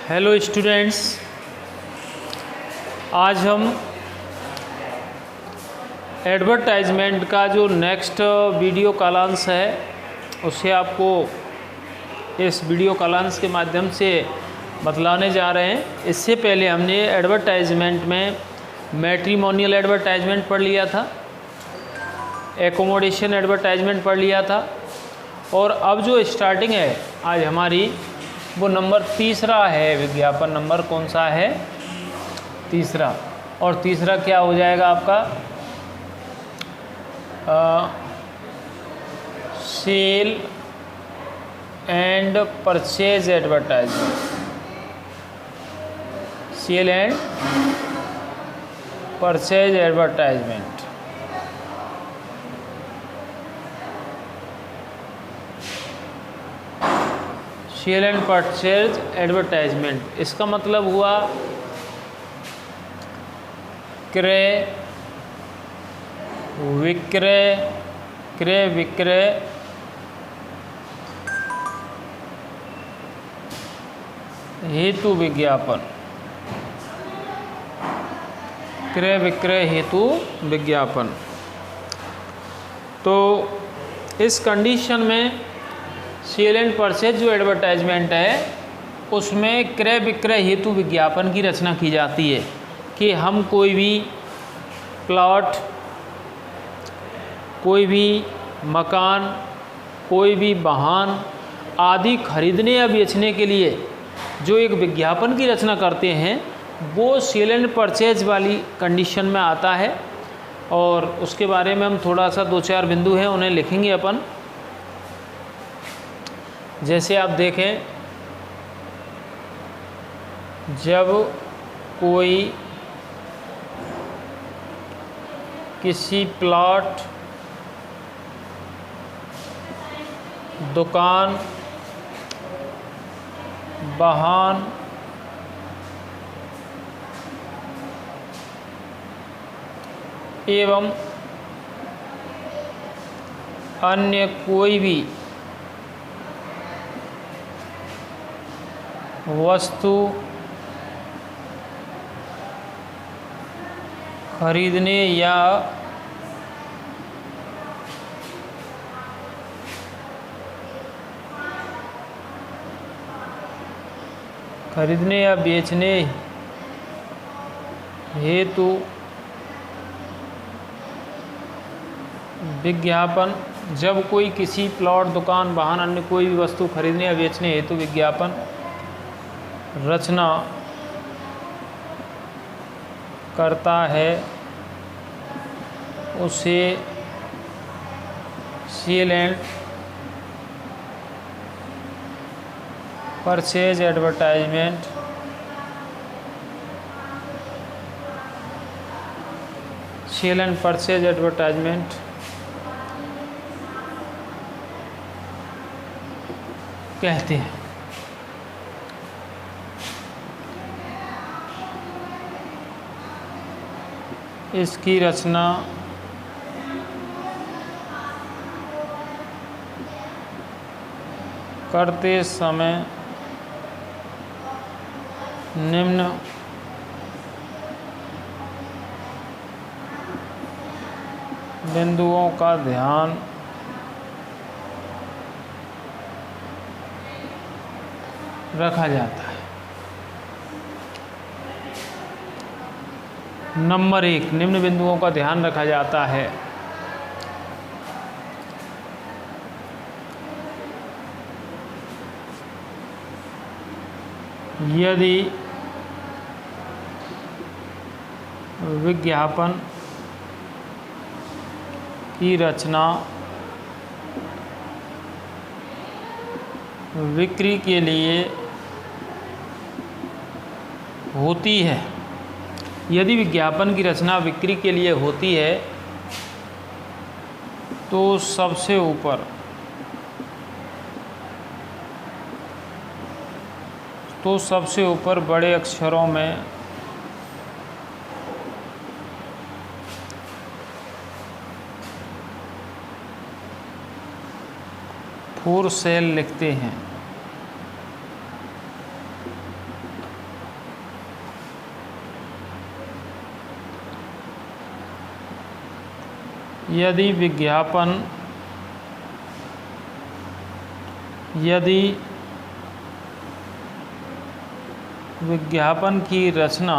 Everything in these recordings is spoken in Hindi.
हेलो स्टूडेंट्स, आज हम एडवर्टाइजमेंट का जो नेक्स्ट वीडियो कालांश है उसे आपको इस वीडियो कालांश के माध्यम से बतलाने जा रहे हैं। इससे पहले हमने एडवर्टाइजमेंट में मैट्रिमोनियल एडवर्टाइजमेंट पढ़ लिया था, एकोमोडेशन एडवर्टाइजमेंट पढ़ लिया था और अब जो स्टार्टिंग है आज हमारी वो नंबर तीसरा है। विज्ञापन नंबर कौन सा है? तीसरा। और तीसरा क्या हो जाएगा आपका? Sale and purchase advertisement. Sale and purchase advertisement. Sale and purchase advertisement, इसका मतलब हुआ क्रय विक्रय हेतु विज्ञापन। क्रय विक्रय हेतु विज्ञापन। तो इस कंडीशन में सेल एंड परचेज जो एडवर्टाइजमेंट है उसमें क्रय विक्रय हेतु विज्ञापन की रचना की जाती है कि हम कोई भी प्लॉट, कोई भी मकान, कोई भी वाहन आदि खरीदने या बेचने के लिए जो एक विज्ञापन की रचना करते हैं वो सेल एंड परचेज वाली कंडीशन में आता है। और उसके बारे में हम थोड़ा सा दो चार बिंदु हैं उन्हें लिखेंगे अपन। जैसे आप देखें, जब कोई किसी प्लॉट, दुकान, वाहन एवं अन्य कोई भी वस्तु खरीदने या बेचने हेतु विज्ञापन, जब कोई किसी प्लॉट, दुकान, वाहन, अन्य कोई भी वस्तु खरीदने या बेचने हेतु विज्ञापन रचना करता है उसे sale and purchase advertisement sale and purchase advertisement कहते हैं। इसकी रचना करते समय निम्न बिंदुओं का ध्यान रखा जाता है। नंबर 1, निम्न बिंदुओं का ध्यान रखा जाता है। यदि विज्ञापन की रचना बिक्री के लिए होती है, यदि विज्ञापन की रचना बिक्री के लिए होती है तो सबसे ऊपर बड़े अक्षरों में फॉर सेल लिखते हैं। यदि विज्ञापन की रचना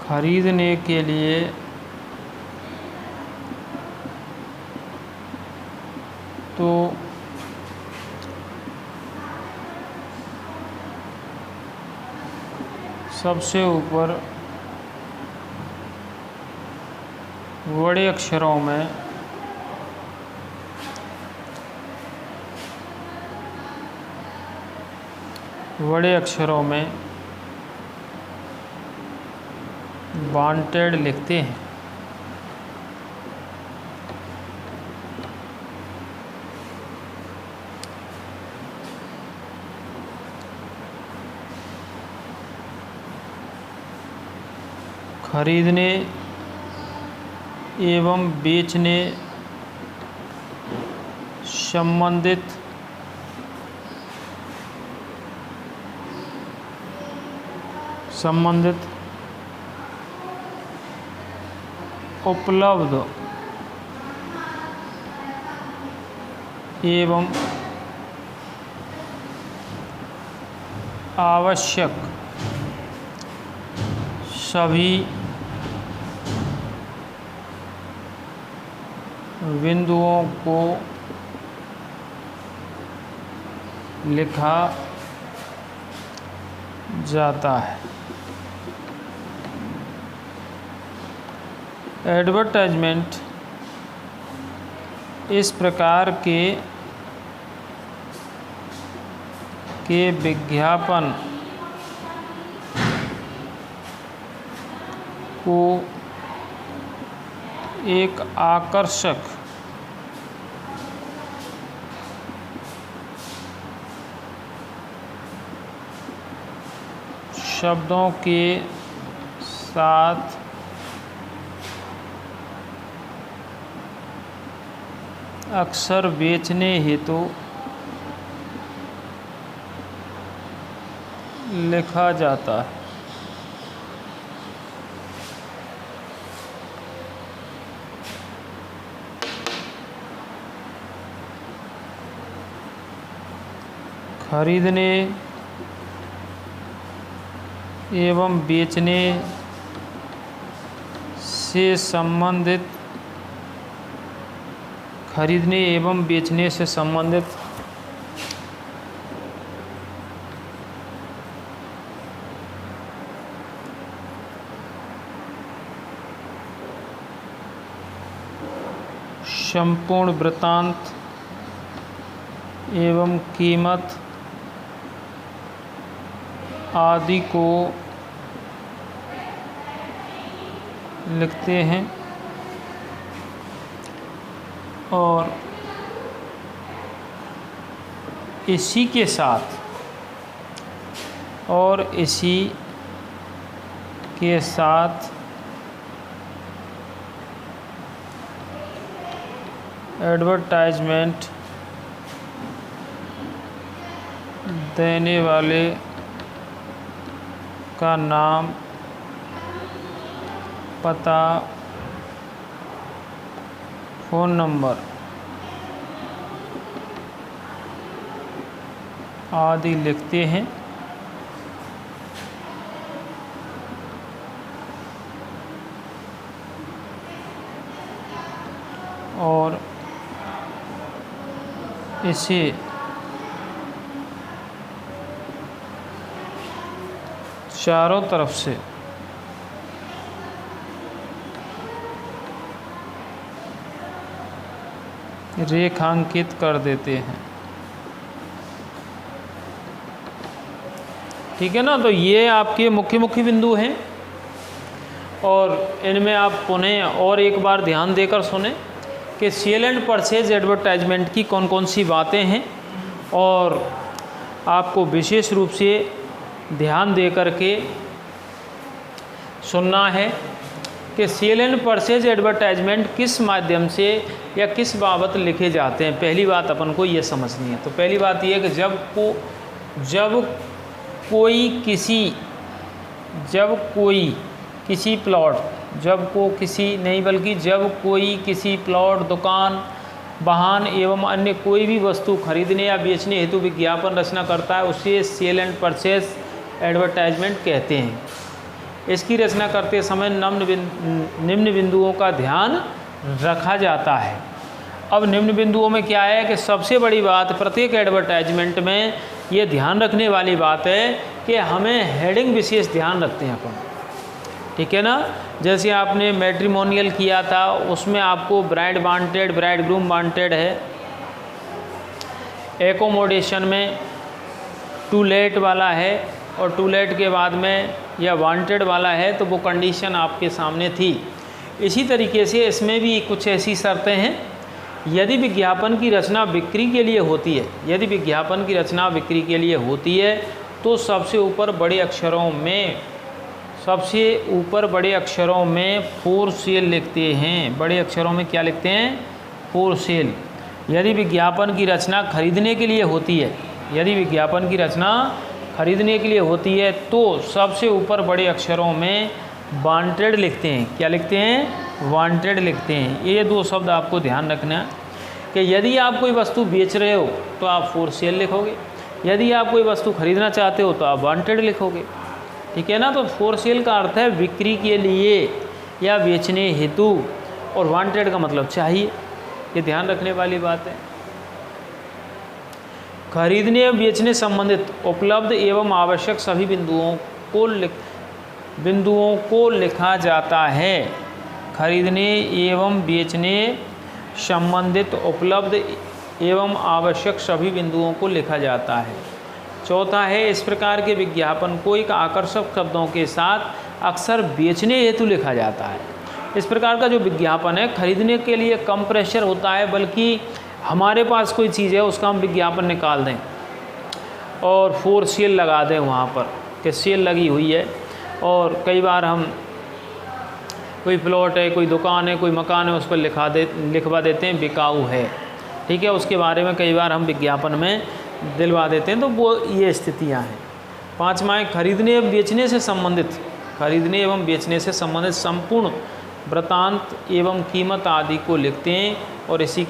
खरीदने के लिए तो सबसे ऊपर बड़े अक्षरों में वांटेड लिखते हैं। खरीदने एवं बेचने संबंधित उपलब्ध एवं आवश्यक सभी बिंदुओं को लिखा जाता है। एडवर्टाइजमेंट इस प्रकार के विज्ञापन को एक आकर्षक शब्दों के साथ अक्सर बेचने हेतु लिखा जाता है। खरीदने एवं बेचने से संबंधित संपूर्ण वृत्तांत एवं कीमत आदि को लिखते हैं और इसी के साथ एडवर्टाइजमेंट देने वाले का नाम, पता, फ़ोन नंबर आदि लिखते हैं। और इसे चारों तरफ से रेखांकित कर देते हैं। ठीक है ना। तो ये आपके मुख्य बिंदु हैं और इनमें आप पुनः और एक बार ध्यान देकर सुने कि सेल एंड परचेज एडवर्टाइजमेंट की कौन कौन सी बातें हैं और आपको विशेष रूप से ध्यान दे कर के सुनना है कि सेल एंड परचेज एडवर्टाइजमेंट किस माध्यम से या किस बाबत लिखे जाते हैं। पहली बात अपन को ये समझनी है। तो पहली बात ये है कि जब जब कोई किसी प्लॉट, जब कोई किसी प्लॉट, दुकान, वाहन एवं अन्य कोई भी वस्तु खरीदने या बेचने हेतु विज्ञापन रचना करता है उसे सेल एंड परचेज एडवर्टाइजमेंट कहते हैं। इसकी रचना करते समय निम्न बिंदुओं का ध्यान रखा जाता है। अब निम्न बिंदुओं में क्या है कि सबसे बड़ी बात प्रत्येक एडवर्टाइजमेंट में ये ध्यान रखने वाली बात है कि हमें हेडिंग विशेष ध्यान रखते हैं अपन, ठीक है ना। जैसे आपने मैट्रिमोनियल किया था, उसमें आपको bride wanted, bride groom wanted है। एकोमोडेशन में टू लेट वाला है, और टू लेट के बाद में या वांटेड वाला है, तो वो कंडीशन आपके सामने थी। इसी तरीके से इसमें भी कुछ ऐसी शर्तें हैं। यदि विज्ञापन की रचना बिक्री के लिए होती है, तो सबसे ऊपर बड़े अक्षरों में फॉर सेल लिखते हैं। बड़े अक्षरों में क्या लिखते हैं? For sale. यदि विज्ञापन की रचना खरीदने के लिए होती है, तो सबसे ऊपर बड़े अक्षरों में वांटेड लिखते हैं। क्या लिखते हैं? वांटेड लिखते हैं। ये दो शब्द आपको ध्यान रखना है कि यदि आप कोई वस्तु बेच रहे हो तो आप फॉर सेल लिखोगे, यदि आप कोई वस्तु खरीदना चाहते हो तो आप वांटेड लिखोगे, ठीक है ना। तो फॉर सेल का अर्थ है बिक्री के लिए या बेचने हेतु, और वांटेड का मतलब चाहिए। ये ध्यान रखने वाली बात है। खरीदने या बेचने संबंधित उपलब्ध एवं आवश्यक सभी बिंदुओं को लिखा जाता है। खरीदने एवं बेचने संबंधित उपलब्ध एवं आवश्यक सभी बिंदुओं को लिखा जाता है। चौथा है, इस प्रकार के विज्ञापन को एक आकर्षक शब्दों के साथ अक्सर बेचने हेतु लिखा जाता है। इस प्रकार का जो विज्ञापन है, खरीदने के लिए कम प्रेशर होता है, बल्कि हमारे पास कोई चीज़ है उसका हम विज्ञापन निकाल दें और फॉर सेल लगा दें वहाँ पर कि सेल लगी हुई है। और कई बार हम कोई प्लॉट है, कोई दुकान है, कोई मकान है, उस पर लिखवा देते हैं बिकाऊ है, ठीक है। उसके बारे में कई बार हम विज्ञापन में दिलवा देते हैं। तो वो ये स्थितियाँ हैं। पाँचवा है, खरीदने एवं बेचने से संबंधित संपूर्ण वृत्तांत एवं कीमत आदि को लिखते हैं, और इसी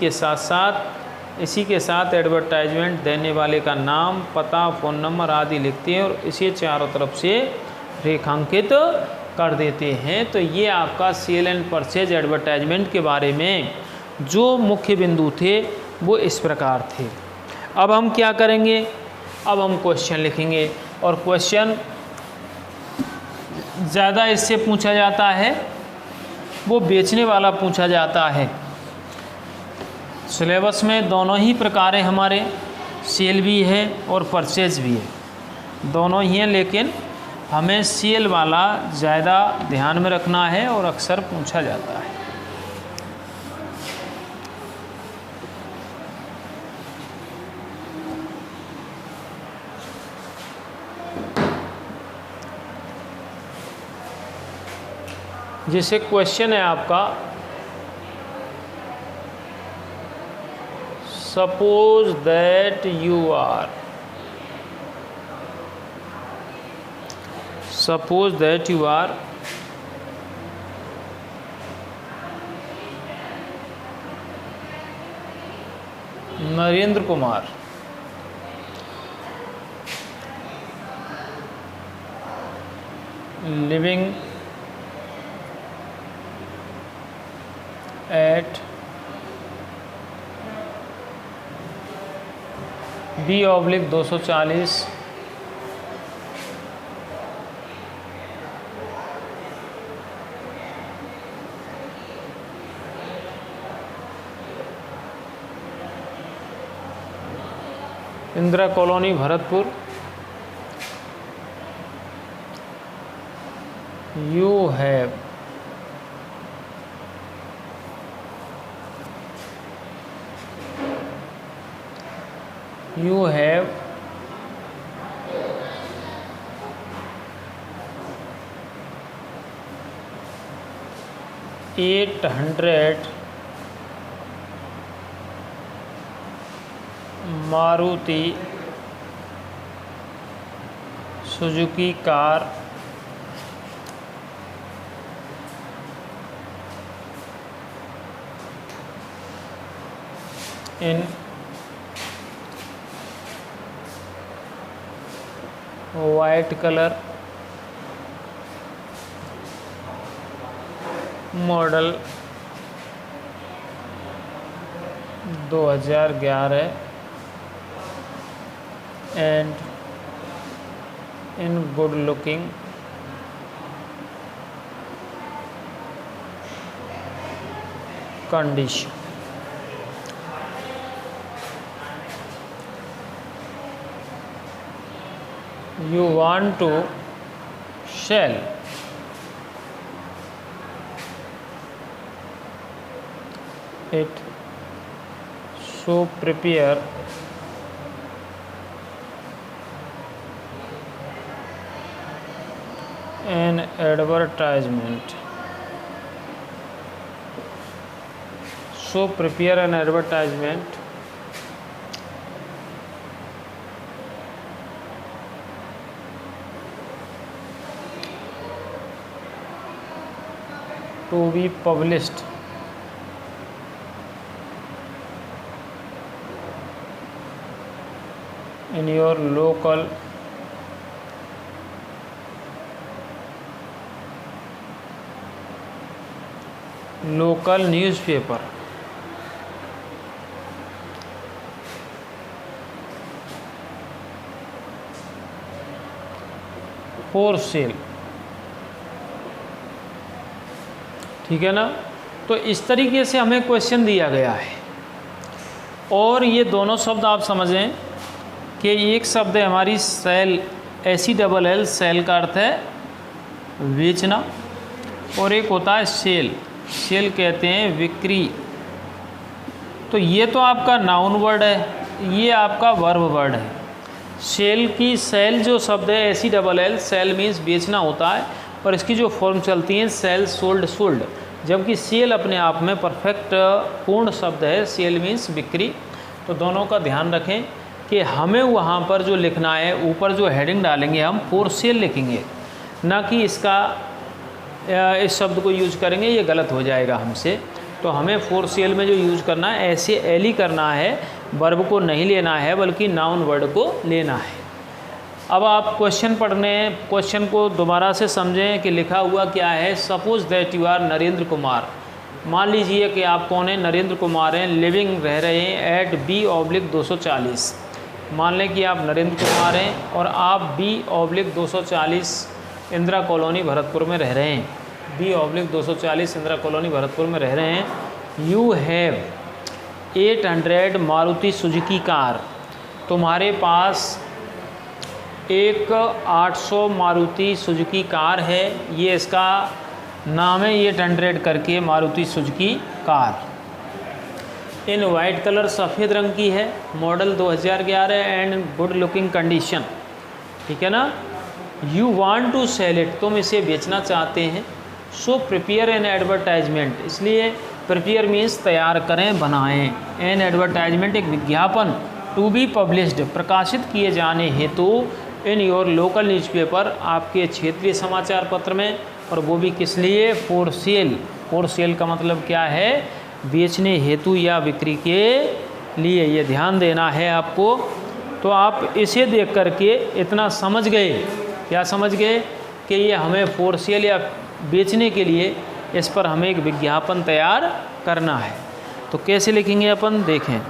के साथ एडवर्टाइजमेंट देने वाले का नाम, पता, फ़ोन नंबर आदि लिखते हैं, और इसे चारों तरफ से रेखांकित कर देते हैं। तो ये आपका सेल एंड परचेज एडवर्टाइजमेंट के बारे में जो मुख्य बिंदु थे वो इस प्रकार थे। अब हम क्या करेंगे? अब हम क्वेश्चन लिखेंगे, और क्वेश्चन ज़्यादा इससे पूछा जाता है, वो बेचने वाला पूछा जाता है। सिलेबस में दोनों ही प्रकार हैं हमारे, सेल भी है और परचेज भी है, दोनों ही हैं, लेकिन हमें सेल वाला ज़्यादा ध्यान में रखना है और अक्सर पूछा जाता है। जैसे क्वेश्चन है आपका, suppose that you are Narendra Kumar, living at B/240 Indira colony, Bharatpur. You have 800 Maruti Suzuki car in white color model 2011 and in good looking condition. You want to sell it, so prepare an advertisement. So prepare an advertisement to be published in your local newspaper. For sale. ठीक है ना। तो इस तरीके से हमें क्वेश्चन दिया गया है और ये दोनों शब्द आप समझें कि एक शब्द है हमारी सेल, SELL, सेल का अर्थ है बेचना, और एक होता है सेल, सेल कहते हैं बिक्री। तो ये तो आपका नाउन वर्ड है, ये आपका वर्ब वर्ड है। सेल की सेल जो शब्द है SELL, सेल मीन्स बेचना होता है और इसकी जो फॉर्म चलती है सेल, सोल्ड, सोल्ड, जबकि सेल अपने आप में परफेक्ट पूर्ण शब्द है, सेल मीन्स बिक्री। तो दोनों का ध्यान रखें कि हमें वहाँ पर जो लिखना है, ऊपर जो हेडिंग डालेंगे हम फॉर सेल लिखेंगे, ना कि इसका इस शब्द को यूज करेंगे, ये गलत हो जाएगा हमसे। तो हमें फॉर सेल में जो यूज करना है SAL ही करना है, वर्ब को नहीं लेना है बल्कि नाउन वर्ड को लेना है। अब आप क्वेश्चन को दोबारा से समझें कि लिखा हुआ क्या है। Suppose that you are Narendra Kumar. मान लीजिए कि आप कौन है, नरेंद्र कुमार हैं, लिविंग रह रहे हैं एट B/240। मान लें कि आप नरेंद्र कुमार हैं और आप B/240 इंदिरा कॉलोनी भरतपुर में रह रहे हैं, B/240 इंदिरा कॉलोनी भरतपुर में रह रहे हैं। You have 800 Maruti Suzuki car. तुम्हारे पास एक 800 मारुति सुजुकी कार है, ये इसका नाम है 800 करके Maruti Suzuki car. In white colour, सफ़ेद रंग की है, model 2011 and good looking condition. ठीक है ना। You want to sell it, तुम इसे बेचना चाहते हैं। सो प्रिपेयर एन एडवर्टाइजमेंट, इसलिए प्रिपेयर मीन्स तैयार करें, बनाएं। एन एडवर्टाइजमेंट एक विज्ञापन, टू बी पब्लिश्ड प्रकाशित किए जाने हेतु इन योर लोकल न्यूज़पेपर, आपके क्षेत्रीय समाचार पत्र में, और वो भी किस लिए, फॉर सेल। फॉर सेल का मतलब क्या है, बेचने हेतु या बिक्री के लिए, ये ध्यान देना है आपको। तो आप इसे देख करके इतना समझ गए, क्या समझ गए कि ये हमें फॉर सेल या बेचने के लिए इस पर हमें एक विज्ञापन तैयार करना है। तो कैसे लिखेंगे अपन, देखें।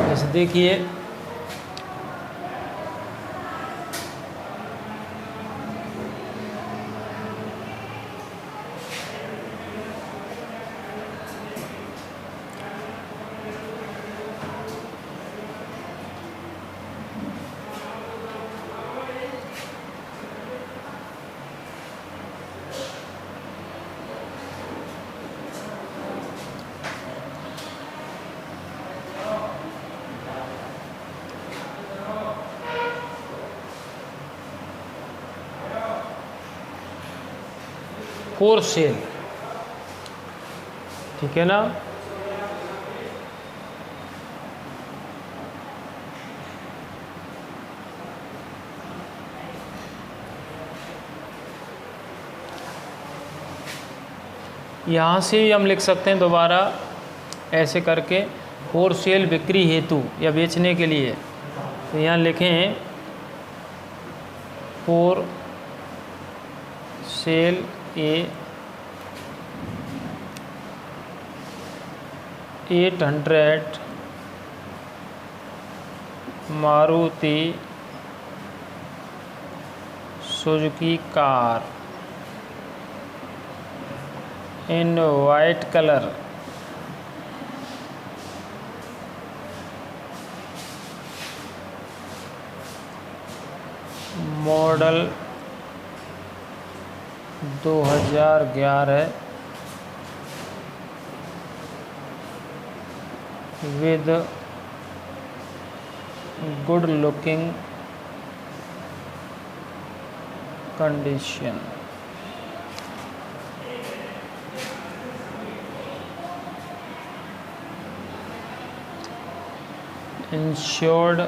जैसे देखिए, फॉर सेल, ठीक है ना। यहाँ से भी हम लिख सकते हैं दोबारा ऐसे करके, फॉर सेल बिक्री हेतु या बेचने के लिए। तो यहाँ लिखें for sale A 800 Maruti Suzuki car in white colour, model 2011 with good looking condition. Insured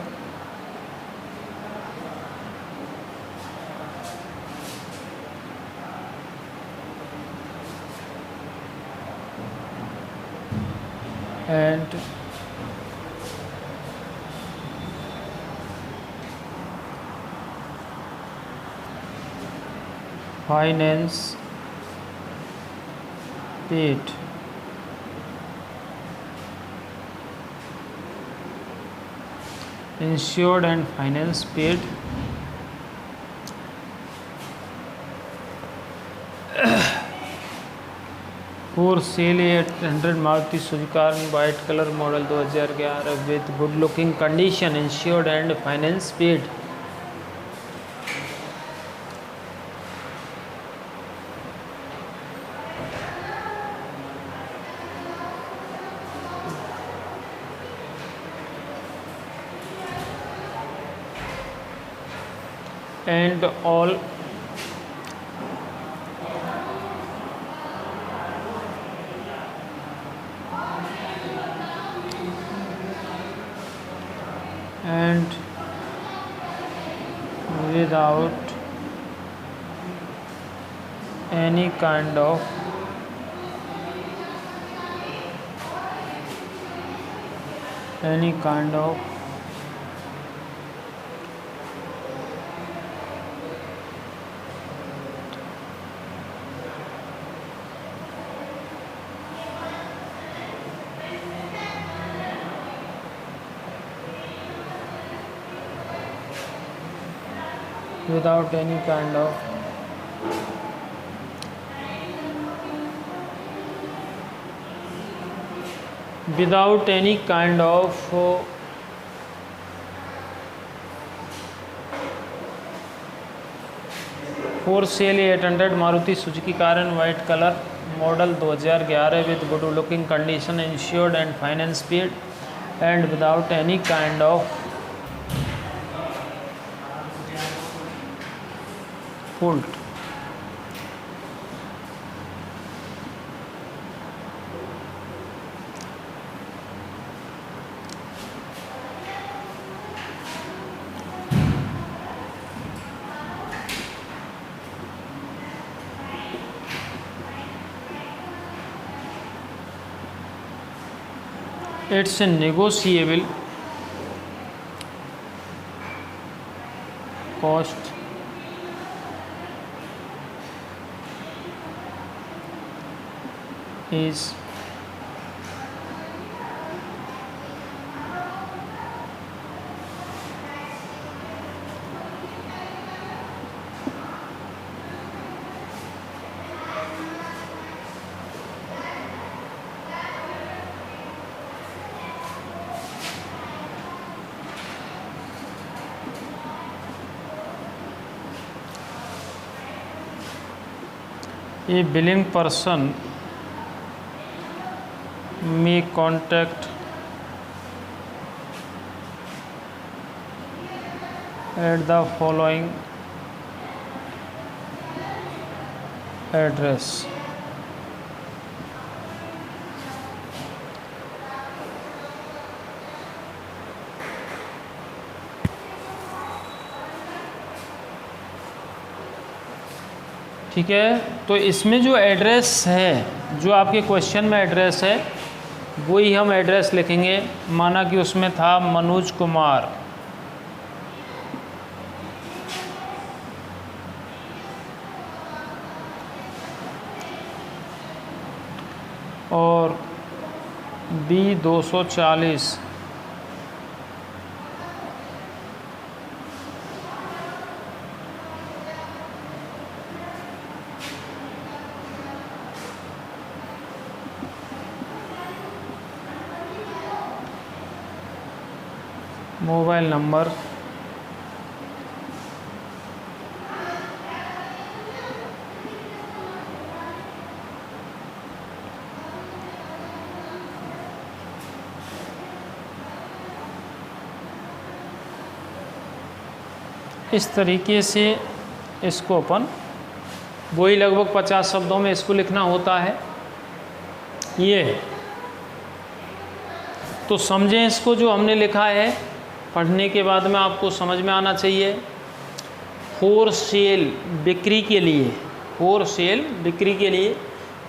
and finance paid. Insured and finance paid. For sale 800 Maruti Suzuki car in white color, model 2011 with good looking condition, insured and finance paid. And all and without any kind of without any kind of for sale 800 Maruti Suzuki car in white color, model 2011 with good looking condition, insured and finance paid, and without any kind of fault. It's a negotiable cost is a billing person may contact at the following address. ठीक है, तो इसमें जो एड्रेस है, जो आपके क्वेश्चन में एड्रेस है, वही हम एड्रेस लिखेंगे। माना कि उसमें था मनोज कुमार, और B 240 मोबाइल नंबर इस तरीके से इसको अपन वही लगभग 50 शब्दों में इसको लिखना होता है। ये तो समझें इसको, जो हमने लिखा है पढ़ने के बाद में आपको समझ में आना चाहिए। फॉर सेल बिक्री के लिए, फॉर सेल बिक्री के लिए।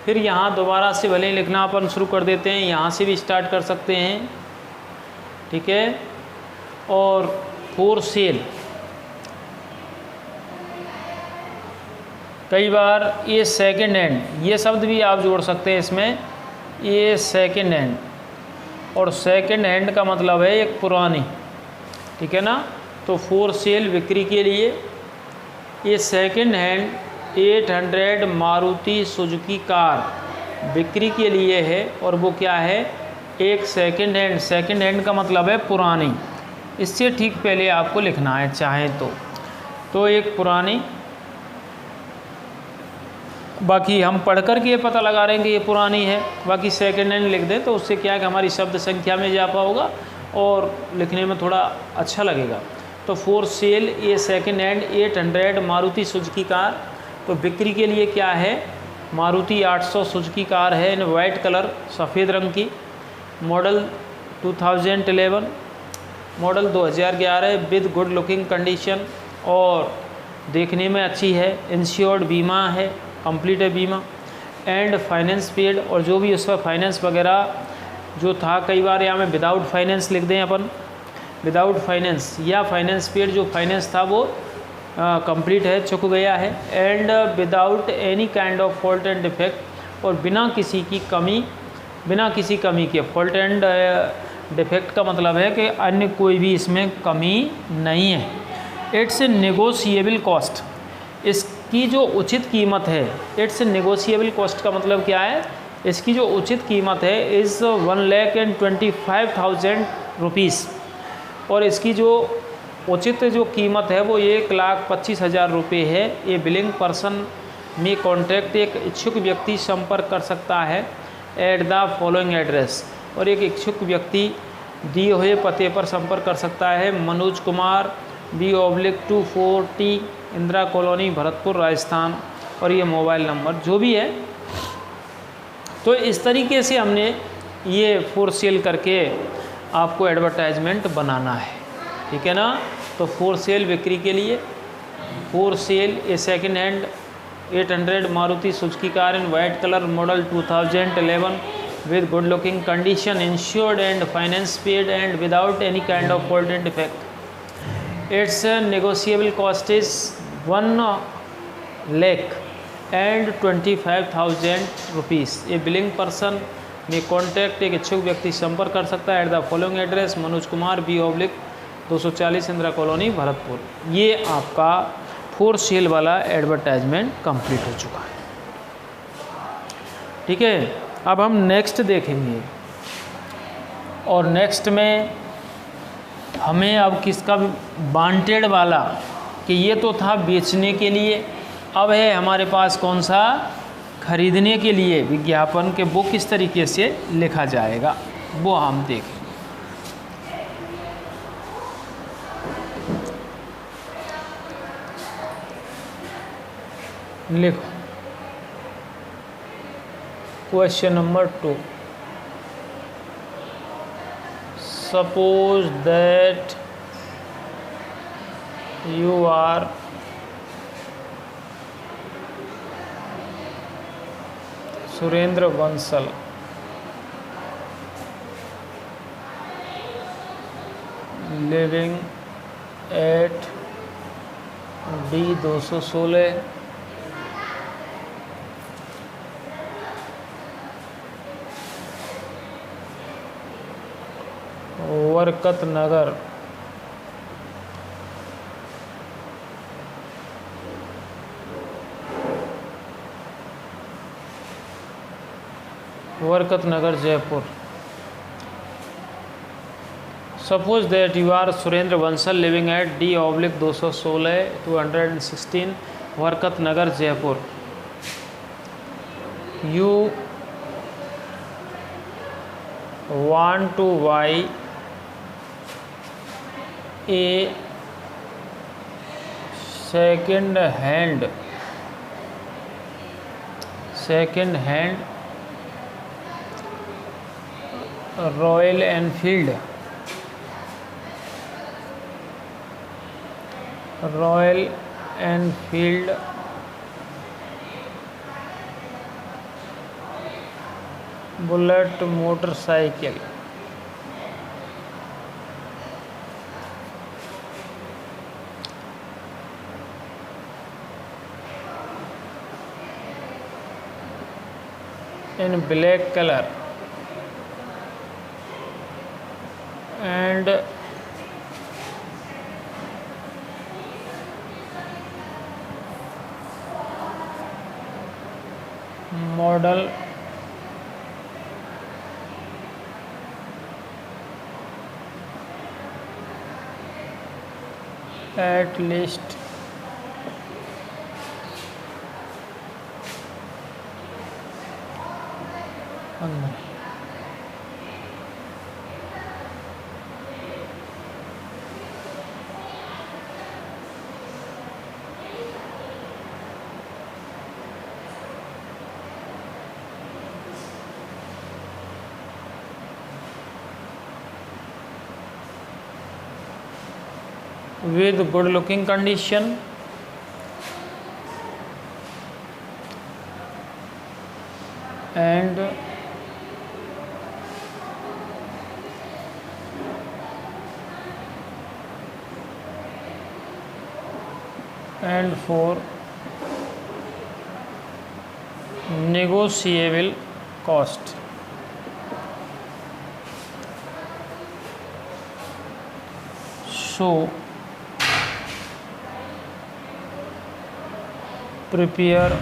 फिर यहाँ दोबारा से भले ही लिखना अपन शुरू कर देते हैं, यहाँ से भी स्टार्ट कर सकते हैं, ठीक है। और फॉर सेल, कई बार ये सेकंड हैंड, ये शब्द भी आप जोड़ सकते हैं इसमें, ये सेकंड हैंड, और सेकंड हैंड का मतलब है एक पुरानी, ठीक है ना। तो फॉर सेल बिक्री के लिए, ये second hand 800 Maruti Suzuki car बिक्री के लिए है। और वो क्या है, एक सेकंड हैंड, सेकंड हैंड का मतलब है पुरानी, इससे ठीक पहले आपको लिखना है चाहें तो एक पुरानी। बाकी हम पढ़ कर के ये पता लगा रहे हैं कि ये पुरानी है, बाकी सेकंड हैंड लिख दें तो उससे क्या है कि हमारी शब्द संख्या में इजाफा होगा और लिखने में थोड़ा अच्छा लगेगा। तो फॉर सेल ये second hand 800 Maruti Suzuki car, तो बिक्री के लिए क्या है, मारुति 800 सुजुकी कार है इन वाइट कलर, सफ़ेद रंग की, model 2011, model 2011 with good looking condition, और देखने में अच्छी है, इंश्योर्ड बीमा है, कंप्लीट है बीमा, एंड फाइनेंस पेड, और जो भी उसका फाइनेंस वगैरह जो था, कई बार यहाँ में विदाउट फाइनेंस लिख दें अपन, विदाउट फाइनेंस, या फाइनेंस पेड, जो फाइनेंस था वो कंप्लीट है, चुक गया है, and without any kind of fault and defect, और बिना किसी की कमी, बिना किसी कमी के, फॉल्ट एंड डिफेक्ट का मतलब है कि अन्य कोई भी इसमें कमी नहीं है। इट्स नेगोशिएबल कॉस्ट, इसकी जो उचित कीमत है, इट्स नेगोशिएबल कॉस्ट का मतलब क्या है, इसकी जो उचित कीमत है इज़ 1,25,000 रुपीज़, और इसकी जो उचित जो कीमत है वो 1,25,000 रुपये है। ये बिलिंग पर्सन में कॉन्टैक्ट, एक इच्छुक व्यक्ति संपर्क कर सकता है एट द फॉलोइंग एड्रेस, और एक इच्छुक व्यक्ति दिए हुए पते पर संपर्क कर सकता है, मनोज कुमार B/240 इंदिरा कॉलोनी भरतपुर राजस्थान, और ये मोबाइल नंबर जो भी है। तो इस तरीके से हमने ये फॉर सेल करके आपको एडवर्टाइजमेंट बनाना है, ठीक है ना। तो फॉर सेल बिक्री के लिए, for sale A second hand 800 Maruti Suzuki car in white colour, model 2011 with good looking condition, insured and finance paid, and without any kind of fault and defect. It's negotiable cost is 1,25,000 rupees. ये बिलिंग पर्सन में कॉन्टैक्ट, एक इच्छुक व्यक्ति संपर्क कर सकता है eight the following address, Manoj Kumar B/240 Indira colony Bharatpur. ये आपका फॉर सेल वाला एडवर्टाइजमेंट कंप्लीट हो चुका है, ठीक है। अब हम नेक्स्ट देखेंगे, और नेक्स्ट में हमें अब किसका, वांटेड वाला, कि ये तो था बेचने के लिए, अब है हमारे पास कौन सा, खरीदने के लिए विज्ञापन के, वो किस तरीके से लिखा जाएगा वो हम देखें। लिखो, Question number 2. Suppose that you are Surendra Bansal, living at D216 बरकत नगर, बरकत Nagar Jaipur. Suppose that you are Surendra Bansal living at D/216 216 Barkat Nagar Jaipur. You want to buy a second hand Royal Enfield Bullet motorcycle. in black color and model at least with good looking condition and for negotiable cost. So prepare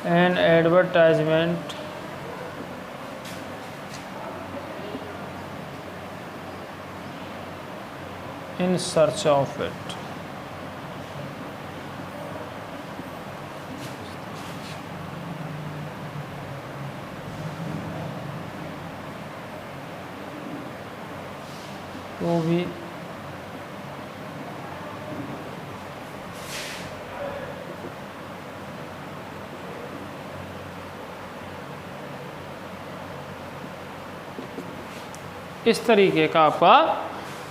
an advertisement in search of it. तो भी इस तरीके का आपका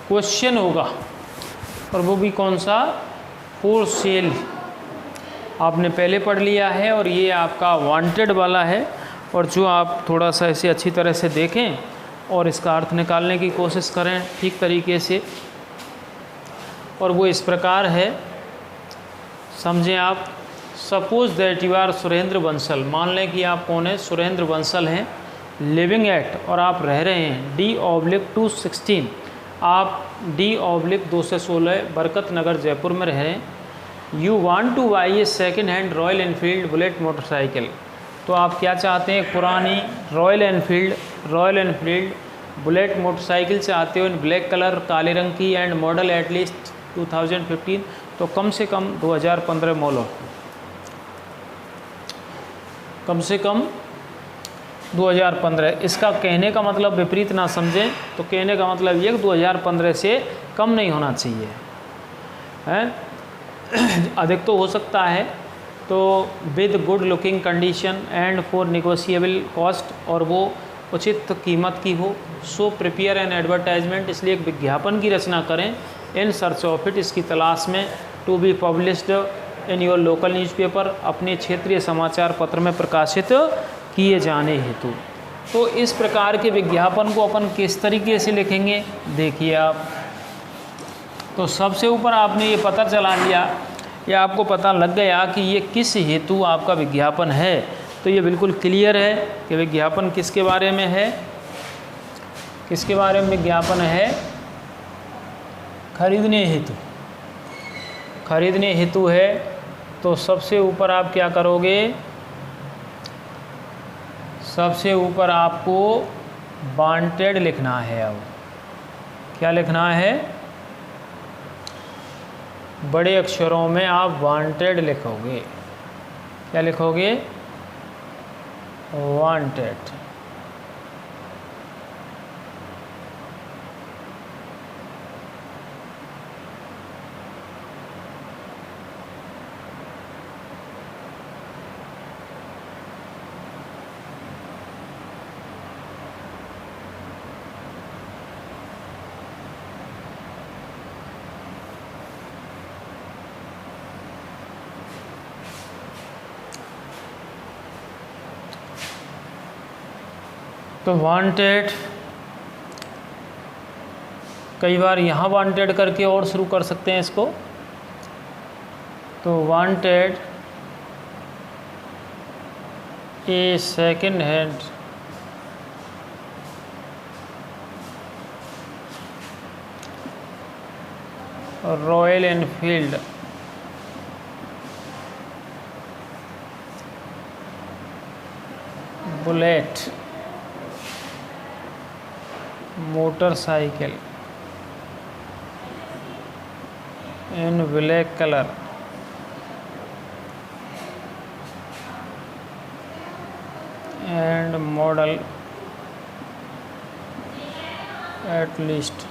क्वेश्चन होगा और वो भी कौन सा, फॉर सेल आपने पहले पढ़ लिया है और ये आपका वांटेड वाला है. और जो आप थोड़ा सा इसे अच्छी तरह से देखें और इसका अर्थ निकालने की कोशिश करें ठीक तरीके से. और वो इस प्रकार है, समझें आप. Suppose that you are Surendra Bansal, मान लें कि आप कौन है, सुरेंद्र बंसल हैं. लिविंग एट, और आप रह रहे हैं D/216, आप D/216 बरकत नगर जयपुर में रह रहे हैं. You want two by A second hand royal Enfield bullet motorcycle. तो आप क्या चाहते हैं, पुरानी रॉयल एनफील्ड बुलेट मोटरसाइकिल चाहते हो इन ब्लैक कलर, काले रंग की, एंड मॉडल एटलीस्ट 2015, तो कम से कम 2015 मॉडल, कम से कम 2015. इसका कहने का मतलब विपरीत ना समझें, तो कहने का मतलब ये कि 2015 से कम नहीं होना चाहिए, हैं. अधिक तो हो सकता है, तो with good looking condition and for negotiable cost, और वो उचित कीमत की हो। सो प्रिपेयर एन एडवर्टाइजमेंट, इसलिए एक विज्ञापन की रचना करें। इन सर्च ऑफ इट, इसकी तलाश में। To be published in your local newspaper, अपने क्षेत्रीय समाचार पत्र में प्रकाशित किए जाने हेतु। तो इस प्रकार के विज्ञापन को अपन किस तरीके से लिखेंगे, देखिए आप। तो सबसे ऊपर आपने ये पता चला लिया, या आपको पता लग गया कि ये किस हेतु आपका विज्ञापन है। तो ये बिल्कुल क्लियर है कि विज्ञापन किसके बारे में है, किसके बारे में विज्ञापन है, खरीदने हेतु। खरीदने हेतु है, तो सबसे ऊपर आप क्या करोगे, सबसे ऊपर आपको वांटेड लिखना है। अब क्या लिखना है, बड़े अक्षरों में आप वांटेड लिखोगे। क्या लिखोगे, वांटेड। तो वांटेड, कई बार यहाँ वांटेड करके और शुरू कर सकते हैं इसको। तो wanted A second hand royal Enfield bullet motorcycle in black color and model at least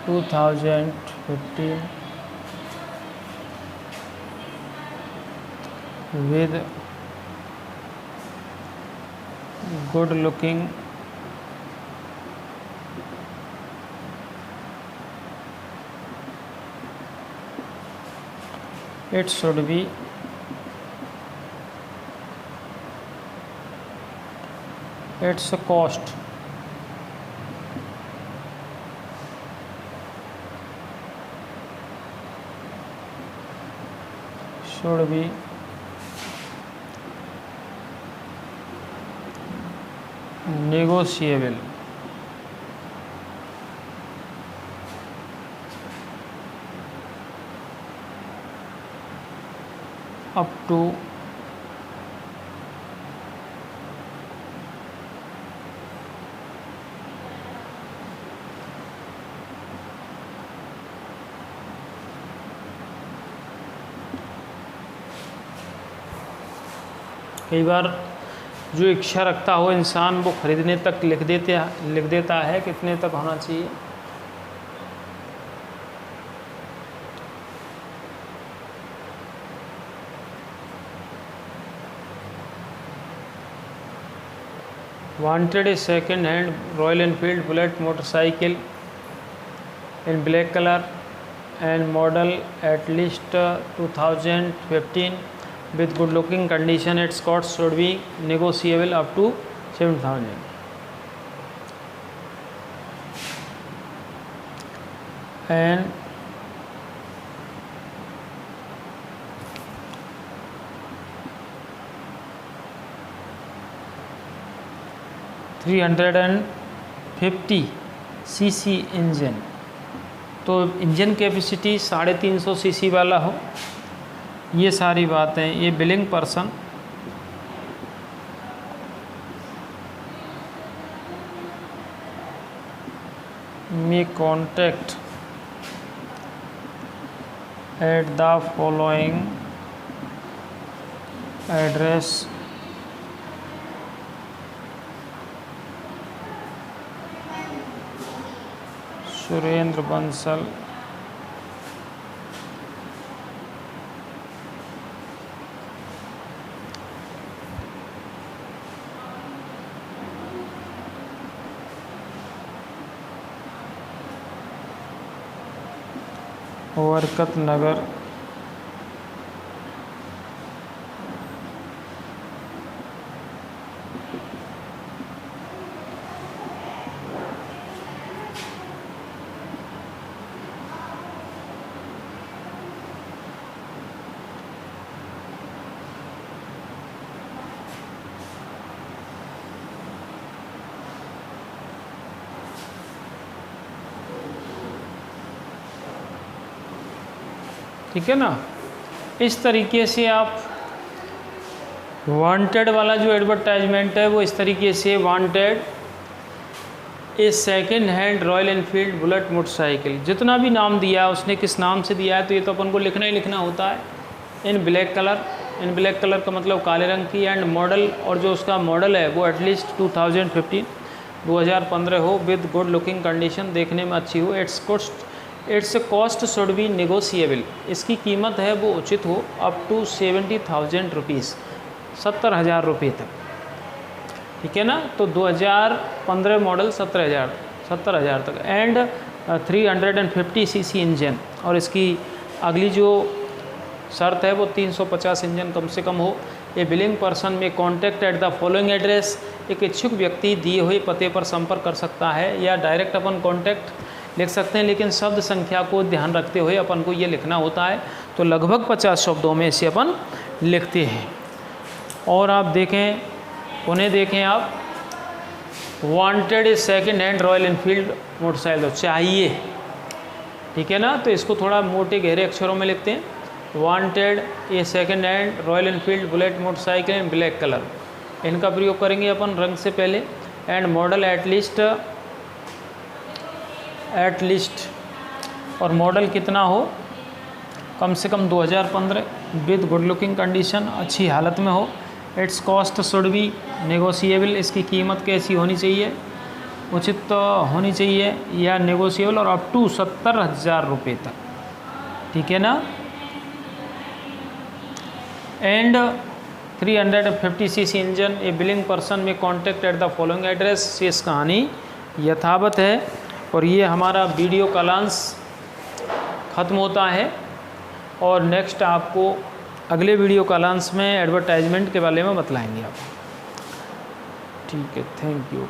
2015 with good looking it should be its cost should be negotiable up to कई बार जो इच्छा रखता हो इंसान वो खरीदने तक लिख देता है, कितने तक होना चाहिए। Wanted a second hand Royal Enfield Bullet motorcycle in black color and model at least 2015 with good looking condition. Its cost should be negotiable up to 7,000 and $350 cc engine, तो इंजन कैपेसिटी 350 cc वाला हो। ये सारी बातें, ये billing person may contact at the following address Surendra Bansal बरकत नगर, ठीक है ना। इस तरीके से आप वांटेड वाला जो एडवर्टाइजमेंट है वो इस तरीके से, वांटेड ए second hand royal Enfield bullet motorcycle, जितना भी नाम दिया है उसने किस नाम से दिया है तो ये तो अपन को लिखना ही लिखना होता है। इन ब्लैक कलर, इन ब्लैक कलर का मतलब काले रंग की, एंड मॉडल, और जो उसका मॉडल है वो एटलीस्ट 2015 हो, विद गुड लुकिंग कंडीशन, देखने में अच्छी हो। It's cost should be negotiable, इसकी कीमत है वो उचित हो, अप टू 70,000 रुपीज़, 70,000 रुपये तक, ठीक है ना। तो 2015 मॉडल 70,000 तक, एंड 350 सीसी इंजन, और इसकी अगली जो शर्त है वो 350 इंजन कम से कम हो। ए बिलिंग पर्सन में contact at the following address, एक इच्छुक व्यक्ति दिए हुए पते पर संपर्क कर सकता है, या डायरेक्ट अपन कॉन्टैक्ट लिख सकते हैं, लेकिन शब्द संख्या को ध्यान रखते हुए अपन को ये लिखना होता है, तो लगभग 50 शब्दों में इसे अपन लिखते हैं। और आप देखें, उन्हें देखें आप, वांटेड ए second hand royal Enfield motorcycle, चाहिए, ठीक है ना। तो इसको थोड़ा मोटे गहरे अक्षरों में लिखते हैं, वांटेड ए second hand royal Enfield bullet motorcycle इन ब्लैक कलर, इनका प्रयोग करेंगे अपन रंग से पहले, एंड मॉडल एटलीस्ट, और मॉडल कितना हो, कम से कम 2015, विद गुड लुकिंग कंडीशन, अच्छी हालत में हो। It's cost should be negotiable, इसकी कीमत कैसी होनी चाहिए, उचित तो होनी चाहिए, या नेगोशिएबल, और अप टू 70,000 रुपये तक, ठीक है ना। And 350 cc engine, a willing person में contact at the following address, शेष कहानी यथावत है। और ये हमारा वीडियो कालांश ख़त्म होता है, और नेक्स्ट आपको अगले वीडियो कालांश में एडवर्टाइजमेंट के बारे में बतलाएंगे आप, ठीक है। Thank you.